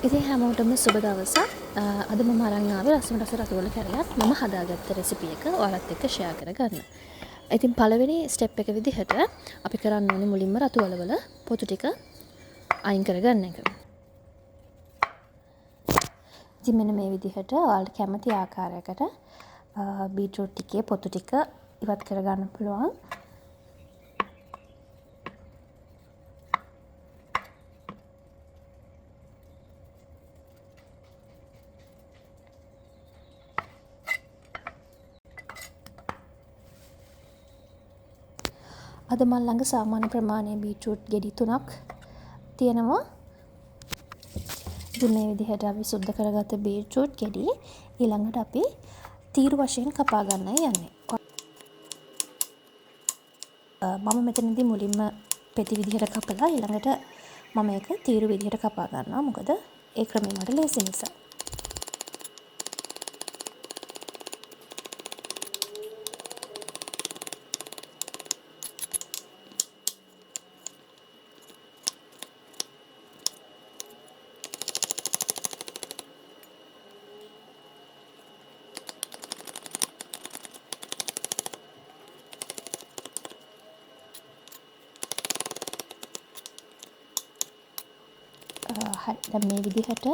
ඉතින් හැමෝටම සුබ දවසක්. අද මම අරන් ආවේ ලස්සන රස රතුවල කැරයක් මම හදාගත්ත රෙසිපි එක ඔයාලත් එක්ක ෂෙයා කරගන්න. ඉතින් පළවෙනි ස්ටෙප් එක විදිහට අපි කරන්න ඕනේ මුලින්ම රතුවල වල පොතු ටික අයින් කරගන්න එක. ඉතින් මෙන්න මේ විදිහට ඔයාලට කැමති ආකාරයකට බීට්‍රූට් ටිකේ පොතු ටික ඉවත් කරගන්න පුළුවන්. අද මල් ළඟ සාමාන්‍ය ප්‍රමාණයේ බීට්‍රූට් ගෙඩි 3ක් තියෙනවා. ඉතින් මේ විදිහට අපි සුද්ධ කරගත්ත බීට්‍රූට් ගෙඩි ඊළඟට අපි තීරු වශයෙන් කපා ගන්නයි යන්නේ. මම මෙතනදී මුලින්ම පෙති විදිහට කපලා ඊළඟට මම ඒක තීරු විදිහට කපා ගන්නවා. මොකද ඒ ක්‍රමය මට ලේසි නිසා. දැන් මේ විදිහට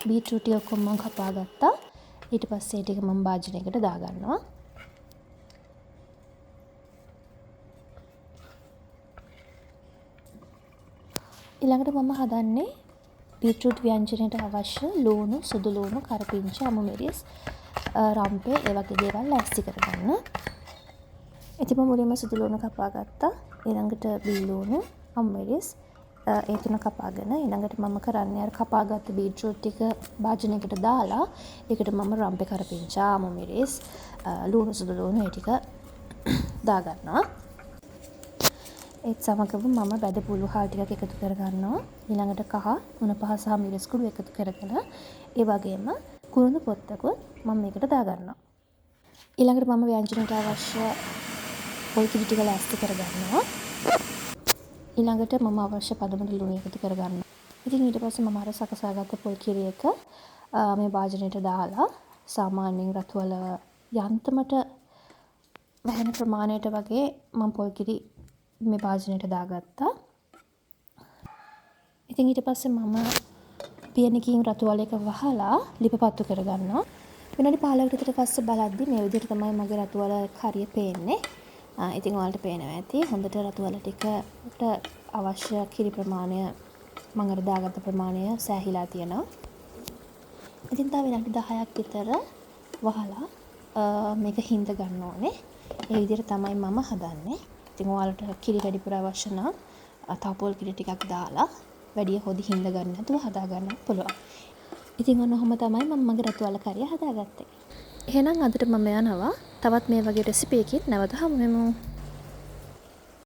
බීට්‍රූට් ටික ඔක්කොම මම කපා ගත්තා. ඊට පස්සේ ටික මම භාජනයකට දාගන්නවා. ඊළඟට මම හදන්නේ බීට්‍රූට් ව්‍යංජනයට අවශ්‍ය ලුණු, සුදු ලුණු, කරපිංචා, අමු මිරිස්, රම්පේ ඒ වගේ දේවල් ලෑස්ති කරගන්න. ඉතින් මම මුලින්ම සුදු ලුණු කපා ගත්තා. ඊළඟට බී ලුණු, අමු මිරිස් ඒ තුන කපාගෙන ඊළඟට මම කරන්නේ අර කපාගත්ත බීට්‍රූට් ටික භාජනයකට දාලා ඒකට මම රම්පේ, කරපිංචා, අමු මිරිස්, ලුණු, සුදු ලුණු ඒ ටික දාගන්නවා. ඒත් සමගම මම බැදපුළු හාල් ටිකක් එකතු කරගන්නවා. ඊළඟට කහ, උණ පහ සහ මිරිස් කුඩු එකතු කරගෙන ඒ වගේම කුරුඳු පොත්තකුත් මම මේකට දාගන්නවා. ඊළඟට මම ව්‍යංජනයට අවශ්‍ය පොල් කිරි ටික ලෑස්ති කරගන්නවා. ඊළඟට මම අවශ්‍ය පදමට ලුණු එකතු කරගන්නවා. ඉතින් ඊට පස්සේ මම අර සකසාගත්ත පොල් කිරි එක මේ භාජනයට දාලා සාමාන්‍යයෙන් රතුවල යන්තමට වැහෙන ප්‍රමාණයට වගේ මම පොල් කිරි මේ භාජනයට දාගත්තා. ඉතින් ඊට පස්සේ මම පියනකින් රතුවල එක වහලා ලිප පත්තු කරගන්නවා. විනාඩි 15කට විතර පස්සේ බලද්දි මේ විදිහට තමයි මගේ රතුවල හරිය පේන්නේ. ඉතින් ඔයාලට පේනවා ඇති හොඳට රතුවල ටිකට අවශ්‍ය කිරි ප්‍රමාණය මම අර දාගත්ත ප්‍රමාණය සෑහිලා තියෙනවා. ඉතින් තව විනාඩි 10ක් විතර වහලා මේක හිඳ ගන්න ඕනේ. ඒ විදිහට තමයි මම හදන්නේ. ඉතින් ඔයාලට කිරි වැඩිපුර අවශ්‍ය නම් තව පොල් කිරි ටිකක් දාලා වැඩි හොදි හිඳ ගන්න නැතුව හදා ගන්න පුළුවන්. ඉතින් ඔන්නෝම තමයි මම මගේ රතුවල කරිය හදාගත්තේ. එහෙනම් අදට මම යනවා තවත් මේ වගේ රෙසිපි එකකින් නැවත හමු වෙමු.